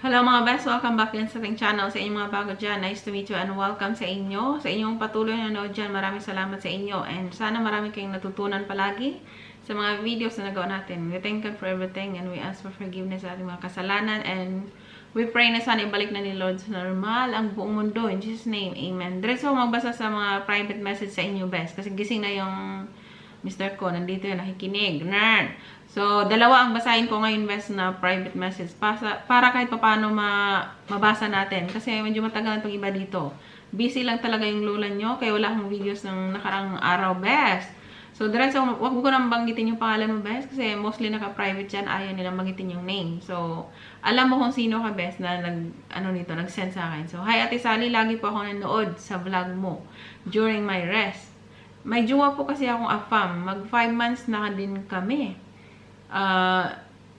Hello mga best! Welcome back din sa ating channel. Sa inyong mga bago dyan, nice to meet you and welcome sa inyo. Sa inyong patuloy na nanood dyan, maraming salamat sa inyo. And sana marami kayong natutunan palagi sa mga videos na nagawa natin. We thank God for everything and we ask for forgiveness sa ating mga kasalanan. And we pray na sana ibalik na ni Lord sa normal ang buong mundo. In Jesus' name, Amen. Diretso magbasa sa mga private message sa inyo best. Kasi gising na yung Mr. ko. Nandito yun, nakikinig. Nerd! So, dalawa ang basahin ko ngayon, best, na private message. Para kahit paano mabasa natin. Kasi medyo matagal itong iba dito. Busy lang talaga yung lola nyo. Kaya wala akong videos ng nakarang araw, best. So, diretso, wag ko nang banggitin yung pangalan mo, best. Kasi mostly naka-private yan. Ayaw nilang banggitin yung name. So, alam mo kung sino ka, best, na nag-send sa akin. So, hi, Ate Sally. Lagi po ako nanood sa vlog mo during my rest. May jowa po kasi akong afam. Mag 5 months na din kami.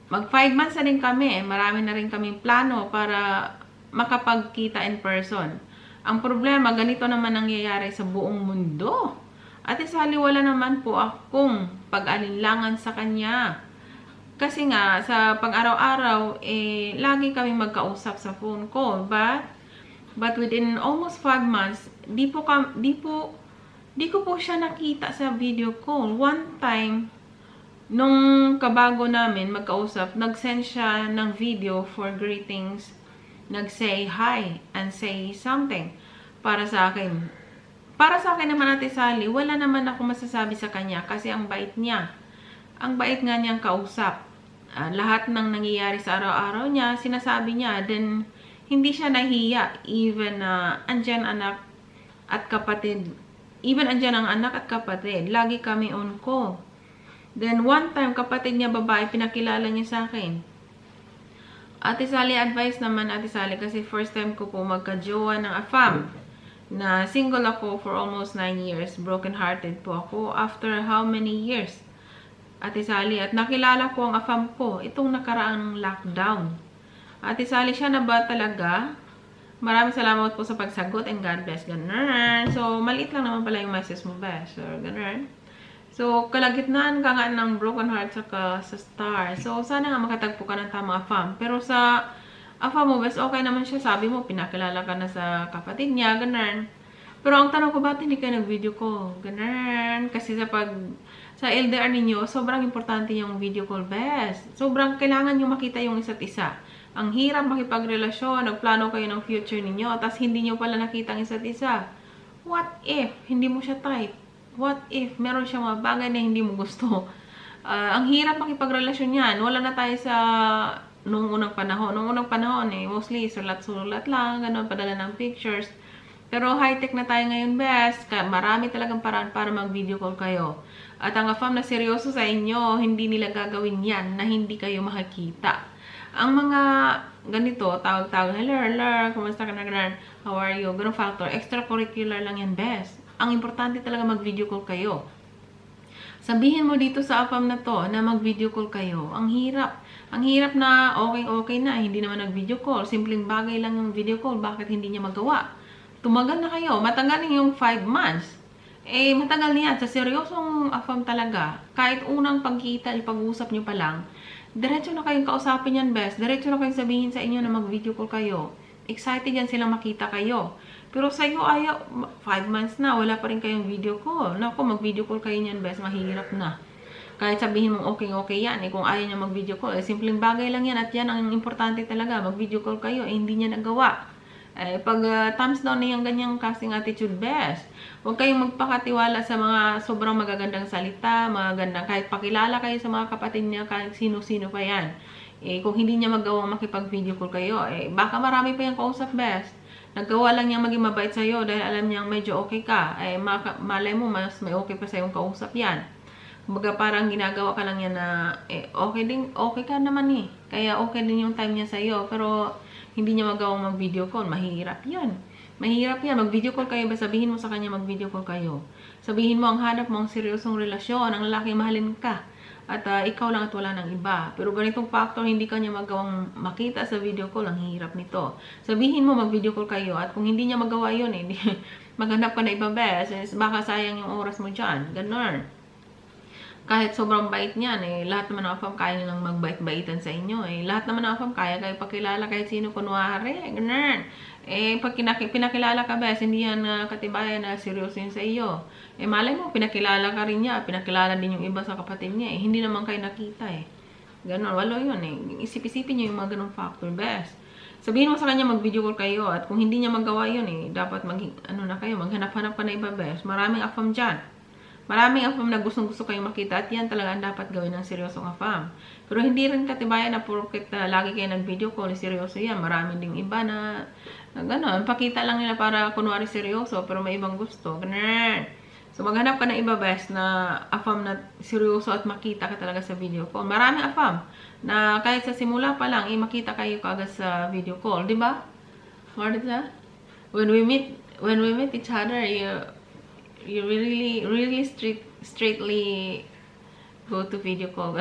Mag 5 months na rin kami. Marami na rin kaming plano para makapagkita in person. Ang problema, ganito naman nangyayari sa buong mundo. Ate Sally, wala naman po akong pag-alinlangan sa kanya. Kasi nga, sa pag-araw-araw, lagi kaming magkausap sa phone call. But within almost 5 months, di ko po siya nakita sa video call. One time, nung kabago namin magkausap, nag-send siya ng video for greetings, nag-say hi and say something para sa akin. Para sa akin naman, Ate Sally, wala naman ako masasabi sa kanya kasi ang bait niya. Ang bait nga niyang kausap. Lahat ng nangyayari sa araw-araw niya, sinasabi niya. Then, hindi siya nahiya. Even andyan anak at kapatid. Even andyan ang anak at kapatid. Lagi kami on call. Then, one time, kapatid niya babae, pinakilala niya sa akin. Ate Sally, advice naman, Ate Sally, kasi first time ko po magka-jowa ng afam. Na single ako for almost 9 years. Broken-hearted po ako after how many years? Ate Sally, at nakilala ko ang afam ko itong nakaraang lockdown. Ate Sally, siya na ba talaga? Maraming salamat po sa pagsagot and God bless. Ganun. So, maliit lang naman pala yung message mo, best. So, ganun. So, kalagitnaan ka nga ng broken heart sa star. So, sana nga makatagpo ka ng tamang afam. Pero sa afam mo, best, okay naman siya. Sabi mo, pinakilala ka na sa kapatid niya, ganun. Pero ang tanong ko, ba't hindi kayo nag-video call? Ganun. Kasi sa LDR ninyo, sobrang importante yung video call, best. Sobrang kailangan nyo makita yung isa't isa. Ang hirap makipagrelasyon, nagplano kayo ng future ninyo, tapos hindi nyo pala nakita ang isa't isa. What if hindi mo siya type? What if meron siyang mga bagay na hindi mo gusto? Ang hirap makipagrelasyon yan. Wala na tayo sa nung unang panahon. Nung unang panahon, mostly sulat-sulat lang, ganun, padala ng pictures. Pero high-tech na tayo ngayon, best. Marami talagang paraan para mag-video call kayo. At ang afam na seryoso sa inyo, hindi nila gagawin yan na hindi kayo makikita. Ang mga ganito, tawag-tawag, hello, kumusta ka na, ganun, how are you, ganun factor, extracurricular lang yan, best. Ang importante talaga mag-video call kayo. Sabihin mo dito sa afam na to na mag-video call kayo. Ang hirap. Ang hirap na okay na, hindi naman nag-video call. Simpleng bagay lang yung video call. Bakit hindi niya magawa? Tumagal na kayo. Matagal na yung 5 months. Matagal na yan. Sa seryosong afam talaga, kahit unang pagkita, ipag-usap nyo pa lang, diretso na kayong kausapin yan, best. Diretso na kayong sabihin sa inyo na mag-video call kayo. Excited yan silang makita kayo. Pero sa iyo, 5 months na, wala pa rin kayong video call. Naku, mag-video call kayo niyan, best. Mahirap na. Kahit sabihin mong okay yan, kung ayaw niya mag-video call, simpleng bagay lang yan. At yan ang importante talaga, mag-video call kayo, hindi niya nagawa. Pag thumbs down na yung ganyang casting attitude, best. Huwag kayong magpakatiwala sa mga sobrang magagandang salita, magagandang, kahit pakilala kayo sa mga kapatid niya, kahit sino-sino pa yan. Kung hindi niya magawang makipag-video call kayo, baka marami pa yung kausap, best. Naggawa lang niyang maging mabait sa'yo dahil alam niyang medyo okay ka. Malay mo, mas may okay pa sa'yong kausap yan. Kumbaga parang ginagawa ka lang yan na, okay ka naman eh. Kaya okay din yung time niya sa'yo. Pero, hindi niya magawang mag-video call. Mahirap yan. Mahirap yan. Mag-video call kayo ba? Sabihin mo sa kanya mag-video call kayo. Sabihin mo ang hanap mo ang seryosong relasyon. Ang lalaki mahalin ka. At ikaw lang at wala ng iba. Pero ganitong factor, hindi ka niya magawang makita sa video call. Ang hirap nito. Sabihin mo mag-video call kayo. At kung hindi niya magawa yun, maghanap ka na iba best. Baka sayang yung oras mo dyan. Ganon. Kahit sobrang bait niyan, lahat naman ng afam kaya nilang magbait-baitan sa inyo, lahat naman ng afam kaya kayo pakilala kahit sino kunwari, ganun. Pag pinakilala ka ba, hindi yan katibayan na seryoso yun sa iyo. Malay mo, pinakilala ka rin niya, pinakilala din yung iba sa kapatid niya, hindi naman kayo nakita, Ganun, walo yun, Isip-isipin niyo yung mga ganung factor, best. Sabihin mo sa kanya mag-video call kayo, at kung hindi niya magawa yun, dapat maghanap-hanap ka na iba, best. Maraming afam dyan. Maraming afam na gustong-gusto kayong makita at yan talaga ang dapat gawin ng seryosong afam. Pero hindi rin katibayan na porket lagi kayo nag-video call, seryoso yan. Maraming ding iba na gano'n. Pakita lang nila para kunwari seryoso pero may ibang gusto. Ganun. So maghanap ka ng iba best na afam na seryoso at makita ka talaga sa video call. Maraming afam na kahit sa simula pa lang, makita kayo kaagad sa video call. Diba? What is that? When we meet each other, you really straightly go to video call.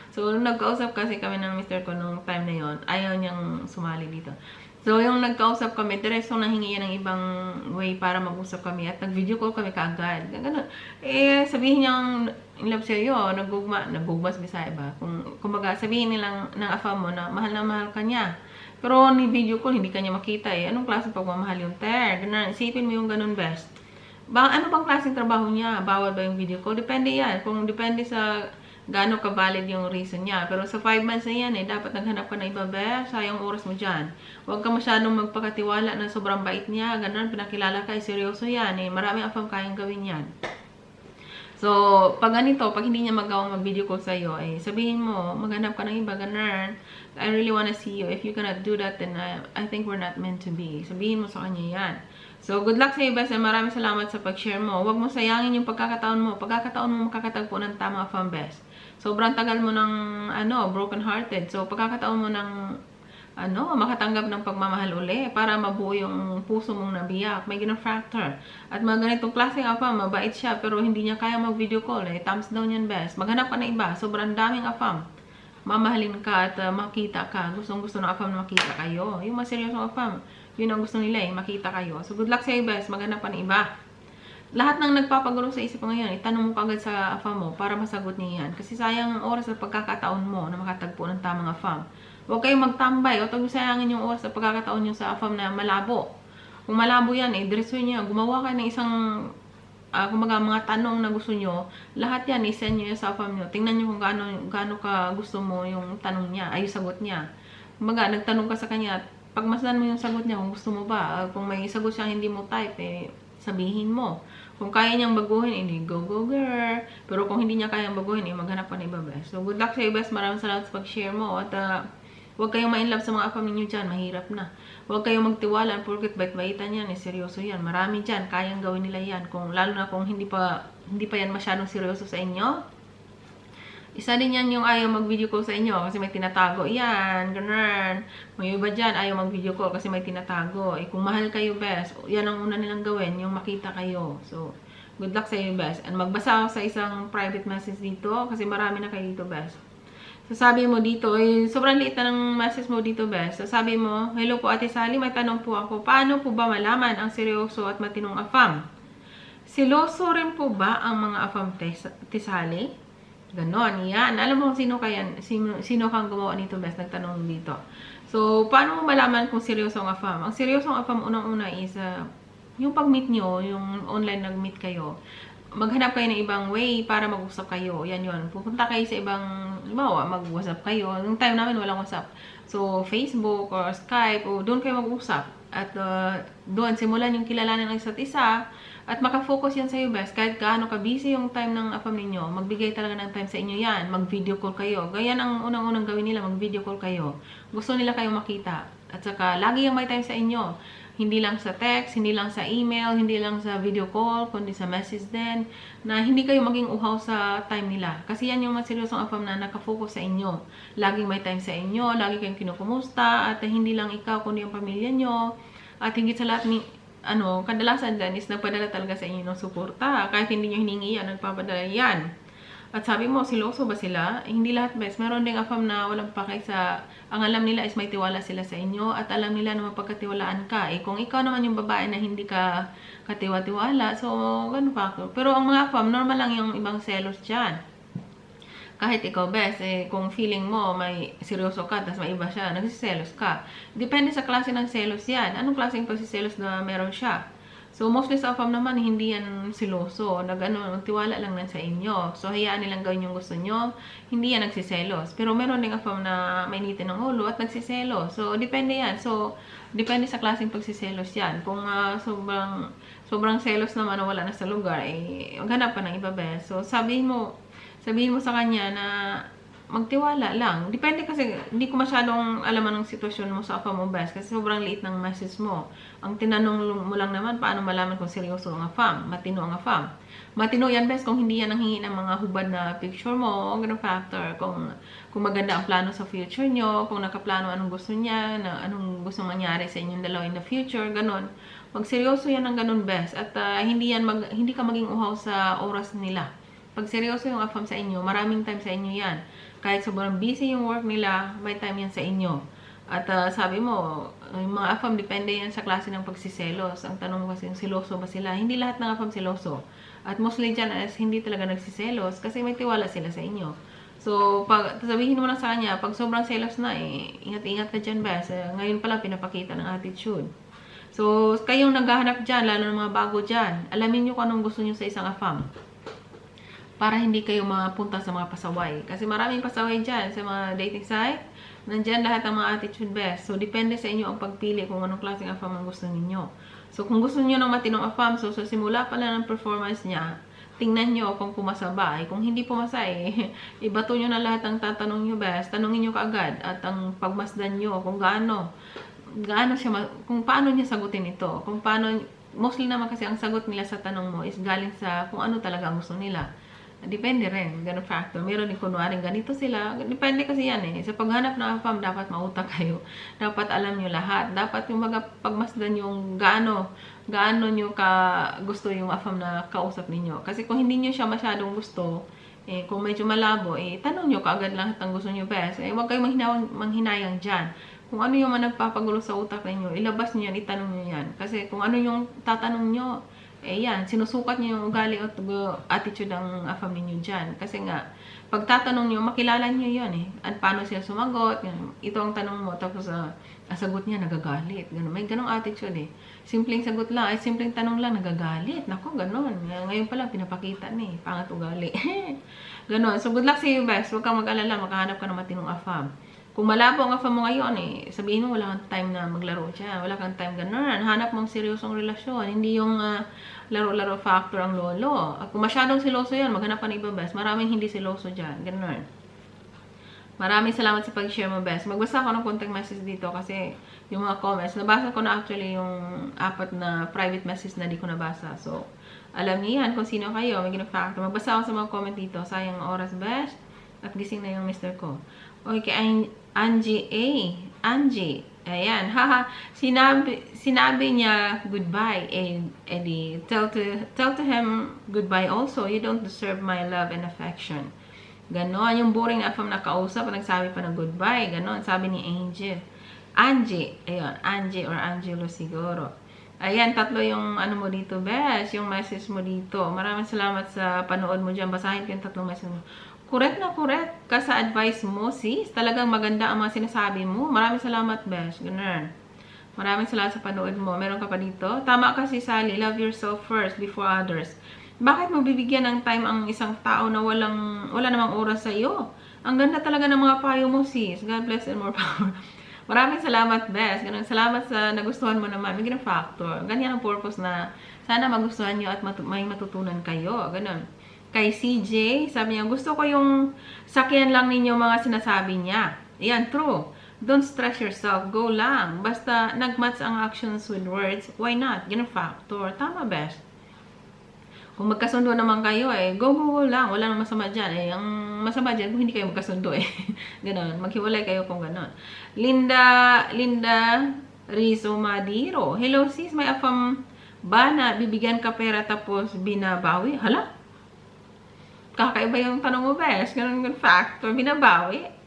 So, nung nagkausap kasi kami ng mister ko nung time na yon, ayaw niyang sumali dito. So, yung nagkausap kami, diretso nahingi yan ng ibang way para mag-usap kami at nag-video call kami kaagad. Ganun. Sabihin niyang in love sa'yo, nagugma sa Bisaya ba? Kumbaga, sabihin nilang ng afam mo na mahal ka niya. Pero ni video call, hindi ka niya makita Anong klase pagmamahal yung Ganun. Isipin mo yung ganun best. Ano bang klaseng trabaho niya? Bawal ba yung video call? Depende yan. Kung depende sa gaano ka-valid yung reason niya. Pero sa 5 months na yan, dapat naghanap ka na iba, sayang oras mo dyan. Huwag ka masyadong magpakatiwala na sobrang bait niya. Ganun, pinakilala ka, seryoso yan. Maraming afam kayang gawin yan. So, pag ganito, pag hindi niya magawang mag-video call sa'yo, sabihin mo, maghanap ka ng iba, ganun. I really wanna see you. If you cannot do that, then I think we're not meant to be. Sabihin mo sa kanya yan. So, good luck sa iyo, best. Maraming salamat sa pag-share mo. Huwag mo sayangin yung pagkakataon mo. Pagkakataon mo makakatagpo ng tamang afam, best. Sobrang tagal mo ng, broken hearted. So, pagkakataon mo ng, makatanggap ng pagmamahal uli para mabuo yung puso mong nabiyak. May ganun factor. At mga ganitong klaseng afam, mabait siya, pero hindi niya kaya mag-video call. Thumbs down yan, best. Maghanap ka na iba. Sobrang daming afam. Mamahalin ka at makita ka. Gustong-gusto ng afam na makita kayo. Yung mga seryosong afam, yun ang gusto nila makita kayo. So, good luck sa iyo, best. Maghanap pa ng iba. Lahat ng nagpapagulo sa isip mo ngayon, itanong mo kagad sa afam mo para masagot niya yan. Kasi sayang ang oras at pagkakataon mo na makatagpo ng tamang afam. Huwag kayong magtambay. Huwag sayangin yung oras at pagkakataon nyo sa afam na malabo. Kung malabo yan, diretso nyo. Gumawa kayo ng isang kumbaga mga tanong na gusto nyo, lahat yan, isend nyo sa afam nyo. Tingnan nyo kung gaano ka gusto mo yung tanong niya, yung sagot niya. Kumbaga, nagtanong ka sa kanya, pagmasdan mo yung sagot niya, kung gusto mo ba, kung may sagot siyang hindi mo type, sabihin mo. Kung kaya niyang baguhin, go girl. Pero kung hindi niya kayang baguhin, maghanap pa ng iba, best. So, good luck sa iyo, best. Maraming salamat sa pag-share mo. At huwag kayong ma-inlove sa mga afam ninyo dyan. Mahirap na. Huwag kayong magtiwala. Porket bait-baitan yan. Seryoso yan. Marami dyan. Kayang gawin nila yan. Lalo na kung hindi pa yan masyadong seryoso sa inyo. Isa din yan yung ayaw mag-video call sa inyo kasi may tinatago. Yan, ganun. May iba dyan, ayaw mag-video call kasi may tinatago. Kung mahal kayo, best, yan ang una nilang gawin, yung makita kayo. So, good luck sa iyo, best. And magbasa ako sa isang private message dito kasi marami na kayo dito, best. So, sabi mo dito, sobrang liit na ng message mo dito, best. So, sabi mo, hello po, Ate Sally, may tanong po ako. Paano po ba malaman ang seryoso at matinong afam? Seloso rin po ba ang mga afam, Ate Sally? Ganon, yan. Alam mo sino kang gumawa nito, best, nagtanong dito. So, paano mo malaman kung seryosong afam? Ang seryosong afam, unang-una is, yung pag-meet nyo, yung online nag-meet kayo, maghanap kayo ng ibang way para mag-usap kayo. Yan yun. Pupunta kayo sa ibang, mag-WhatsApp kayo. Yung time namin, walang WhatsApp. So, Facebook or Skype, o doon kayo mag-usap. At doon, simulan yung kilalanin ng isa't isa. At makafocus yan sa'yo, best. Kahit gaano ka-busy yung time ng afam ninyo, magbigay talaga ng time sa inyo yan. Mag-video call kayo. Ganyan ang unang-unang gawin nila, mag-video call kayo. Gusto nila kayong makita. At saka, lagi yung may time sa inyo. Hindi lang sa text, hindi lang sa email, hindi lang sa video call, kundi sa message din, na hindi kayo maging uhaw sa time nila. Kasi yan yung seryosong AFAM na nakafocus sa inyo. Laging may time sa inyo, lagi kayong kinukumusta, at hindi lang ikaw, kundi yung pamilya nyo. At higit sa lahat, kadalasan din is nagpadala talaga sa inyo ng suporta. Kahit hindi nyo hiningi yan, nagpapadala yan. At sabi mo, siloso ba sila? Hindi lahat best. Meron ding AFAM na walang pakay sa, ang alam nila is may tiwala sila sa inyo at alam nila na mapagkatiwalaan ka. Kung ikaw naman yung babae na hindi ka katiwa-tiwala, so ganun pa ako. Pero ang mga AFAM, normal lang yung ibang selos dyan. Kahit ikaw best, kung feeling mo may seryoso ka, tapos may iba siya, nagsiselos ka. Depende sa klase ng selos yan. Anong klaseng pagsiselos na meron siya? So, mostly sa AFAM naman, hindi yan siloso. Magtiwala lang lang sa inyo. So, hayaan nilang gawin yung gusto nyo. Hindi yan nagsiselos. Pero meron ding AFAM na mainitin ng ulo at nagsiselos. So, depende yan. So, depende sa klaseng pagsiselos yan. Kung sobrang selos naman na wala na sa lugar, maghanap pa ng iba best. So, sabihin mo sa kanya na magtiwala lang. Depende kasi, hindi ko masyadong alaman ng sitwasyon mo sa AFAM mo best kasi sobrang liit ng message mo. Ang tinanong mo lang naman, paano malaman kung seryoso ang AFAM, matino ang AFAM. Matino yan best kung hindi yan nanghingi ng mga hubad na picture mo, o ganun factor. Kung maganda ang plano sa future nyo, kung nakaplano anong gusto niya, anong gusto mangyari sa inyong dalawa in the future, ganun. Pag seryoso yan ang ganun best at hindi ka maging uhaw sa oras nila. Pag seryoso yung AFAM sa inyo, maraming time sa inyo yan. Kahit sobrang busy yung work nila, may time yan sa inyo. At sabi mo, yung mga AFAM, depende yan sa klase ng pagsiselos. Ang tanong mo kasi, siloso ba sila? Hindi lahat ng AFAM siloso. At mostly dyan is hindi talaga nagsiselos kasi may tiwala sila sa inyo. So, sabihin mo lang sa kanya, pag sobrang selos na, ingat-ingat ka dyan, bes. Ngayon pala, pinapakita ng attitude. So, kayong naghahanap dyan, lalo ng mga bago dyan, alamin nyo kung anong gusto nyo sa isang AFAM. Para hindi kayo mapunta sa mga pasaway. Kasi maraming pasaway dyan sa mga dating site. Nandyan lahat ang mga attitude best. So, depende sa inyo ang pagpili kung anong klaseng AFAM ang gusto ninyo. So, kung gusto niyo ng matinong AFAM, so simula pa lang ng performance niya, tingnan nyo kung pumasa ba. Kung hindi pumasa, ibato nyo na lahat ang tatanong nyo best. Tanungin nyo kaagad at ang pagmasdan nyo kung gaano siya, kung paano niya sagutin ito. Kung paano, mostly naman kasi ang sagot nila sa tanong mo is galing sa kung ano talaga ang gusto nila. Depende rin, ganun factor. Meron din kunwaring ganito sila. Depende kasi yan Sa paghanap ng AFAM, dapat mautak kayo. Dapat alam nyo lahat. Dapat yung pagmasdan yung gaano nyo gusto yung AFAM na kausap ninyo. Kasi kung hindi nyo siya masyadong gusto, kung medyo malabo, tanong nyo kaagad lahat ang gusto nyo best. Huwag kayong manghinayang dyan. Kung ano yung nagpapagulo sa utak ninyo, ilabas nyo yan, itanong nyo yan. Kasi kung ano yung tatanong nyo, yan, sinusukat niyo yung ugali at attitude ng AFAM ninyo dyan. Kasi nga, pag tatanong niyo, makilala niyo yan At paano sila sumagot, ito ang tanong mo, tapos sagot niya, nagagalit. Ganun. May ganong attitude Simpleng sagot lang, simpleng tanong lang, nagagalit. Nako, ganun. Ngayon pala, pinapakita pangat ugali. Ganun. So, good luck sa iyo, best. Huwag kang mag-alala, makahanap ka ng matinong AFAM. Kung malabo ang AFAM mo ngayon, sabihin mo wala kang time na maglaro dyan. Wala kang time ganun. Hanap mong seryosong relasyon. Hindi yung laro-laro factor ang lolo. Kung masyadong siloso yan, maghanap ka ng iba best. Maraming hindi siloso dyan. Ganun. Maraming salamat sa pag-share mo best. Magbasa ako ng contact message dito kasi yung mga comments. Nabasa ko na actually yung 4 na private message na di ko nabasa. So, alam niyo yan kung sino kayo. May gina-factor. Magbasa ako sa mga comment dito. Sayang oras best. At gising na yung mister ko. Okay, Angie. Ayan, haha. Sinabi niya goodbye. Eddie, tell to him goodbye also. You don't deserve my love and affection. Ganon, yung boring na AFAM na kausap at nagsabi pa ng goodbye. Ganon, sabi ni Angie. Ayun, Angie or Angelo siguro. Ayan, 3 yung ano mo dito, best. Yung message mo dito. Maraming salamat sa panood mo dyan. Basahin ko yung 3 message mo. Correct ka sa advice mo, sis. Talagang maganda ang mga sinasabi mo. Maraming salamat, besh. Ganun. Maraming salamat sa panood mo. Meron ka pa dito? Tama ka si Sally. Love yourself first before others. Bakit mo bibigyan ng time ang isang tao na wala namang oras sa iyo? Ang ganda talaga ng mga payo mo, sis. God bless and more power. Maraming salamat, besh. Ganun. Salamat sa nagustuhan mo naman. May ganun factor. Ganyan ang purpose na sana magustuhan nyo at may matutunan kayo. Ganun. Kay CJ, sabi niya, gusto ko yung sakyan lang ninyo mga sinasabi niya. Ayan, true. Don't stress yourself. Go lang. Basta nag-match ang actions with words, why not? Yan ang factor. Tama, best. Kung magkasundo naman kayo, go lang. Wala nang masama dyan. Ang masama dyan, kung hindi kayo magkasundo, ganon. Maghiwalay kayo kung ganon. Linda Rizzo Madiro. Hello sis, may afam ba na bibigyan ka pera tapos binabawi? Hala? Kakaiba yung tanong mo, best. Ganon yung factor. Binabawi?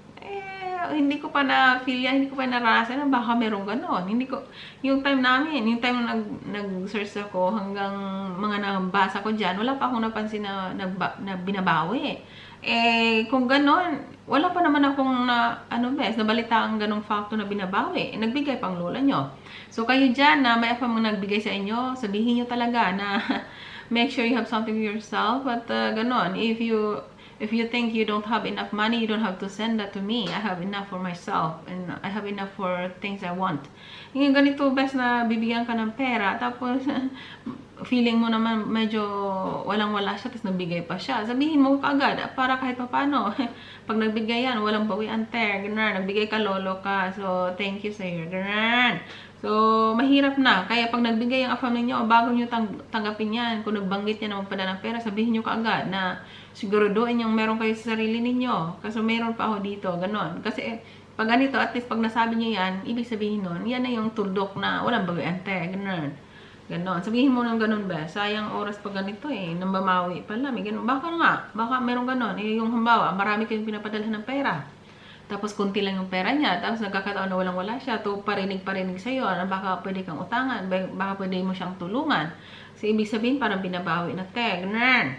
Hindi ko pa na-feel yan, hindi ko pa naranasan na baka meron ganon. Hindi ko, yung time namin, yung time na nag-search ako hanggang mga nabasa ko dyan, wala pa akong napansin na binabawi. Kung ganon, wala pa naman akong nabalita ang ganong factor na binabawi. Nagbigay pang lola nyo. So, kayo dyan na may afam nagbigay sa inyo, sabihin nyo talaga na make sure you have something for yourself. But ganon, if you think you don't have enough money, you don't have to send that to me. I have enough for myself and I have enough for things I want. Yung ganito, best na bibigyan ka ng pera, tapos feeling mo naman medyo walang-wala siya, tapos nagbigay pa siya. Sabihin mo kaagad, para kahit pa paano. Pag nagbigay yan, walang bawian, ganun. Nagbigay ka, lolo ka. So, thank you sa'yo. Ganun. So, mahirap na. Kaya pag nagbigay ang afam ninyo, bago nyo tanggapin yan, kung nagbanggit yan na magpadala ng pera, sabihin nyo kaagad na siguraduhin yung meron kayo sa sarili ninyo. Kasi meron pa ako dito. Ganon. Kasi pag ganito, at least pag nasabi nyo yan, ibig sabihin nun, yan na yung tuldok na walang bawian, ganon. Ganon. Sabihin mo ng ganon ba? Sayang oras pag ganito nambamawi pala. May ganon. Baka meron ganon. Yung hambawa, marami kayong pinapadalhan ng pera. Tapos kunti lang yung pera niya, tapos nagkakataon na walang-wala siya, to parinig sa'yo, baka pwede kang utangan, baka pwede mo siyang tulungan. So, ibig sabihin, parang binabawi na ganun.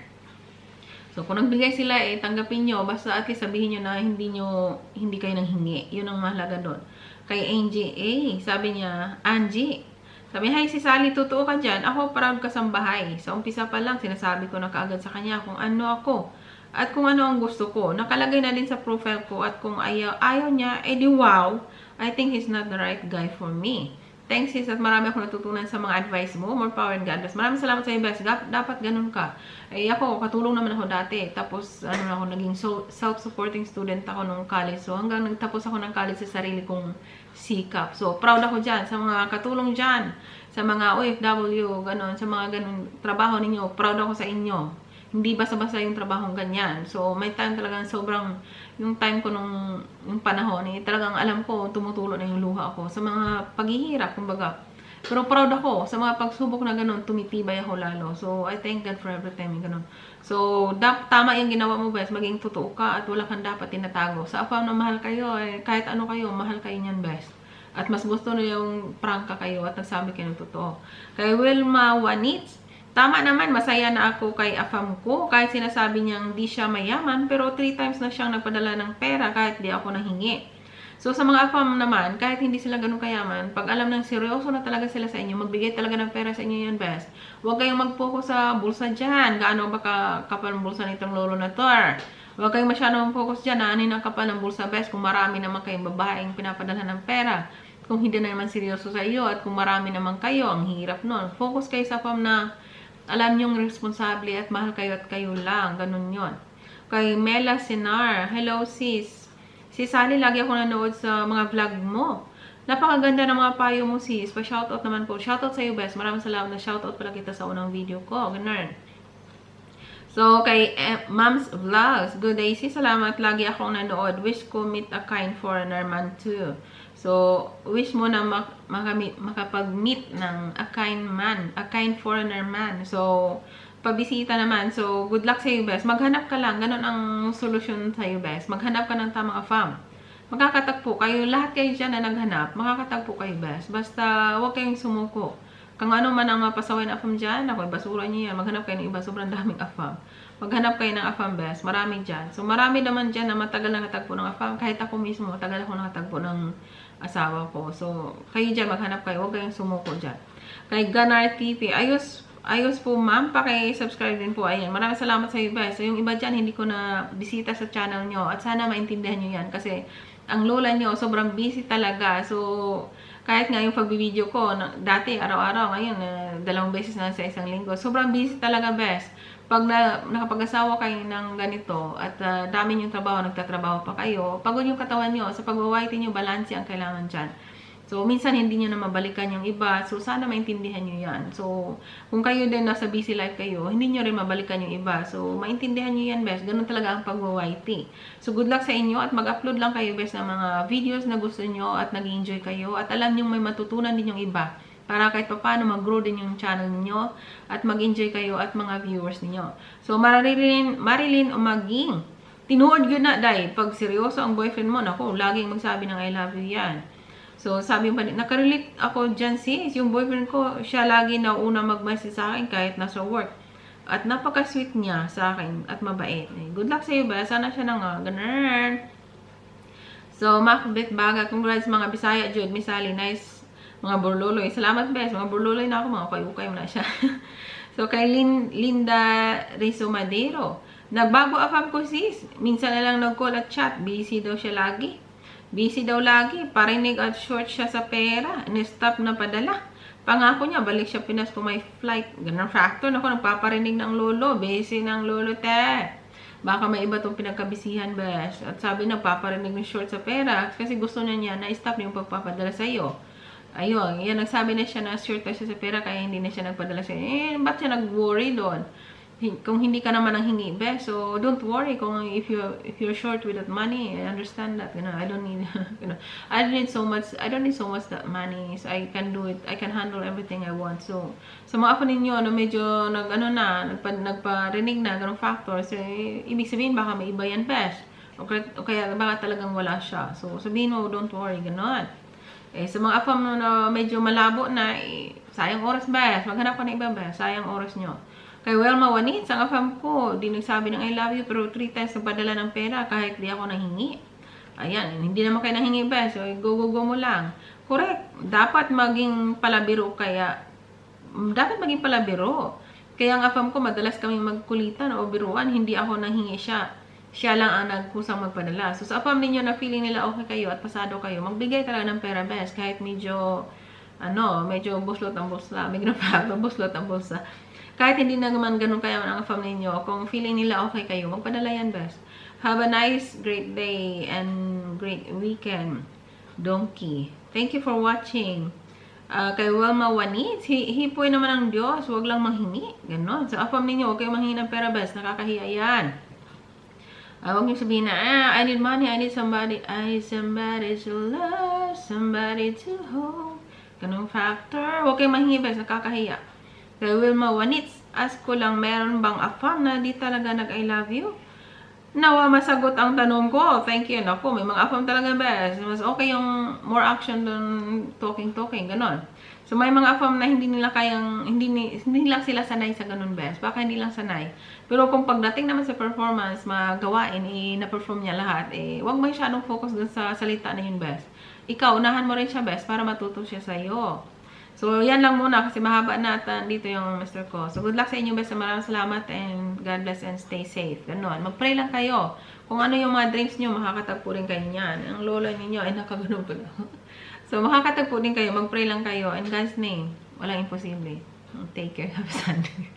So, kung nagbigay sila, tanggapin nyo, basta at least sabihin nyo na hindi kayo nang hingi. Yun ang mahalaga doon. Kay Angie, sabi niya, Angie, sabi, hi, si Sally, totoo ka dyan, ako proud ka sa bahay. Sa umpisa pa lang, sinasabi ko na kaagad sa kanya kung ano ako. At kung ano ang gusto ko. Nakalagay na din sa profile ko. At kung ayaw niya, di wow. I think he's not the right guy for me. Thanks sis, at marami akong natutunan sa mga advice mo. More power and God bless. Maraming salamat sa iyo, best. Dapat ganun ka. Ako, katulong naman ako dati. Tapos, ako, naging self-supporting student ako nung college. So, hanggang nagtapos ako ng college sa sarili kong sikap. So, proud ako dyan. Sa mga katulong dyan. Sa mga OFW, ganun. Sa mga ganun trabaho ninyo. Proud ako sa inyo. Hindi basta-basta yung trabahong ganyan. So, may time talagang sobrang, yung time ko yung panahon, talagang alam ko, tumutulo na yung luha ko sa mga paghihirap, kumbaga. Pero proud ako, sa mga pagsubok na ganun, tumitibay ako lalo. So, I thank God for every time yung ganun. So, tama yung ginawa mo, best. Maging totoo ka at wala kang dapat tinatago. Sa afam na mahal kayo, kahit ano kayo, mahal kayo niyan, best. At mas gusto na yung prangka kayo at nagsabi kayo ng totoo. Kay Wilma Wanitz, tama naman, masaya na ako kay afam ko. Kahit sinasabi niyang di siya mayaman, pero 3 times na siyang nagpadala ng pera kahit di ako nahingi. So, sa mga afam naman, kahit hindi sila ganun kayaman, pag alam ng seryoso na talaga sila sa inyo, magbigay talaga ng pera sa inyo yan, best. Huwag kayong mag-focus sa bulsa dyan. Gaano ba kapal ng bulsa nitong lolo na to? Huwag kayong masyadong focus dyan. Anin ang kapal ng bulsa, best, kung marami naman kayong babaeng pinapadala ng pera. Kung hindi na naman seryoso sa iyo, at kung marami naman kayo, ang hirap nun. Focus kayo sa afam na alam niyong responsable at mahal kayo at kayo lang. Ganun yon. Kay Mela Sinar, hello sis. Si Sally, lagi ako nanood sa mga vlog mo. Napakaganda ng mga payo mo sis. Pa-shoutout naman po. Shoutout sa iyo, best. Maraming salamat na shoutout pala kita sa unang video ko. Ganun. So, kay Mom's Vlogs, good day sis. Salamat. Lagi akong nanood. Wish ko meet a kind foreigner man too. So, wish mo na makapag-meet ng a kind foreigner man. So, pabisita naman. So, good luck sa iyo, best. Maghanap ka lang. Ganon ang solusyon sa iyo, best. Maghanap ka ng tamang afam. Makakatagpo kayo. Lahat kayo dyan na naghanap, makakatagpo kayo, best. Basta, huwag kayong sumuko. Kung ano man ang mapasaway na afam dyan, ako, basura niyo yan. Maghanap kayo ng iba. Sobrang daming afam. Maghanap kayo ng afam, best. Marami dyan. So, marami naman dyan na matagal nakatagpo ng afam. Kahit ako mismo, matagal ako nakatagpo ng asawa ko. So, kayo dyan, maghanap kayo. Huwag kayong sumuko dyan. Kay Ganar TV, ayos po ma'am, paki-subscribe din po. Ayan, maraming salamat sa iyo, guys. So, yung iba dyan, hindi ko na bisita sa channel nyo. At sana maintindihan nyo yan. Kasi, ang lola nyo, sobrang busy talaga. So, kahit nga yung pagbibideo ko, dati, araw-araw, ngayon, 2 beses na sa isang linggo. Sobrang busy talaga, best. pag nakapag-asawa kayo ng ganito at dami yung trabaho, nagtatrabaho pa kayo, pagod yung katawan nyo. Sa pag-white nyo, balanse ang kailangan dyan. So, minsan hindi nyo na mabalikan yung iba. So, sana maintindihan nyo yan. So, kung kayo din nasa busy life kayo, hindi nyo rin mabalikan yung iba. So, maintindihan nyo yan, best. Ganun talaga ang pag-white. So, good luck sa inyo at mag-upload lang kayo, best, ng mga videos na gusto nyo at nag-enjoy kayo. At alam nyo may matutunan din yung iba. Para kahit pa paano mag-grow din yung channel niyo at mag-enjoy kayo at mga viewers niyo. So, Marilyn Umaging, tinuod yun na, day. Pag seryoso ang boyfriend mo, naku, laging magsabi ng I love you yan. So, sabi pa, nakarelate ako dyan, sis. Yung boyfriend ko, siya lagi na una mag-message sa akin kahit nasa work. At napaka-sweet niya sa akin at mabait. Good luck sa iyo ba? Sana siya na nga. Ganun. So, Macbeth Baga, congrats mga Bisaya, Jude, Misali, nice. Mga burluloy. Salamat, best. Mga burluloy na ako. Mga ukay-ukay mo na siya. So, kay Linda Rizzo Madero. Nagbago afam ko, sis. Minsan na lang nag-call at chat. Busy daw siya lagi. Busy daw lagi. Parinig at short siya sa pera. Ni-stop na padala. Pangako niya, balik siya Pinas kung may flight. Ganang factor. Ako, nagpaparinig ng lolo. Busy ng lolo, te. Baka may iba tong pinagkabisihan, best. At sabi, nagpaparinig ng short sa pera. Kasi gusto niya na-stop yung pagpapadala sa'yo. Ayun, yan, nagsabi na siya na short na siya sa pera kaya hindi na siya nagpadala siya. Ba't siya nag-worry doon? Kung hindi ka naman ang hingi, best. So, don't worry kung if you're short with that money. I understand that. You know, I don't need, I don't need so much that money. So, I can do it. I can handle everything I want. So, sa mga apo ninyo, no, medyo nagparinig na, ganong factors, ibig sabihin, baka may iba yan, best. O kaya baka talagang wala siya. So, sabihin mo, don't worry, ganon. Sa mga afam na medyo malabo na, sayang oras ba? Maghanap ka ng iba ba? Sayang oras nyo. Kay Welma Wanit, ang afam ko, di nagsabi ng I love you, pero 3 times nagpadala ng pera kahit di ako nanghingi. Ayan, hindi naman kayo nanghingi ba? So, go mo lang. Correct. Dapat maging palabiro kaya, Kaya ang afam ko, madalas kami magkulitan o biruan, hindi ako nanghingi siya. Siya lang ang nagkusang magpadala. So, sa apam ninyo na feeling nila okay kayo at pasado kayo, magbigay talaga ng pera, best. Kahit medyo buslot ang bulsa. May ginapagawa, buslot ang bulsa. Kahit hindi na naman ganun kayo ang apam ninyo, kung feeling nila okay kayo, magpadala yan, best. Have a nice, great day and great weekend, Donkey. Thank you for watching. Kay Wilma Wanit, hipoy naman ang Diyos, huwag lang manghingi. Ganon. Sa apam ninyo, huwag kayong manghingi ng pera, best. Nakakahiya yan. Huwag niyo sabihin na, I need money, I need somebody to love, somebody to hold. Ganong factor. Huwag kayong mahingi, best. Nakakahiya. Kay Wilma Wanitz, ask ko lang, meron bang afam na di talaga nag-I love you? Nawa masagot ang tanong ko. Thank you. Naku, may mga afam talaga, best. Mas okay yung more action than talking. Ganon. So, may mga afam na hindi lang sila sanay sa ganun, best. Baka hindi lang sanay. Pero kung pagdating naman sa performance, magawain, na-perform niya lahat, huwag masyadong focus dun sa salita na yun, best. Ikaw, unahan mo rin siya, best, para matuto siya sa'yo. So, yan lang muna kasi mahaba na at dito yung Mr. ko. So, good luck sa inyo, best. Maraming salamat and God bless and stay safe. Ganun. Mag-pray lang kayo. Kung ano yung mga dreams nyo, makakatagpo rin kayo niyan. Ang lola ninyo ay nakaganon pala. So, makakatagpo din kayo. Mag-pray lang kayo. In God's name, walang imposible. Take care. Happy Sunday.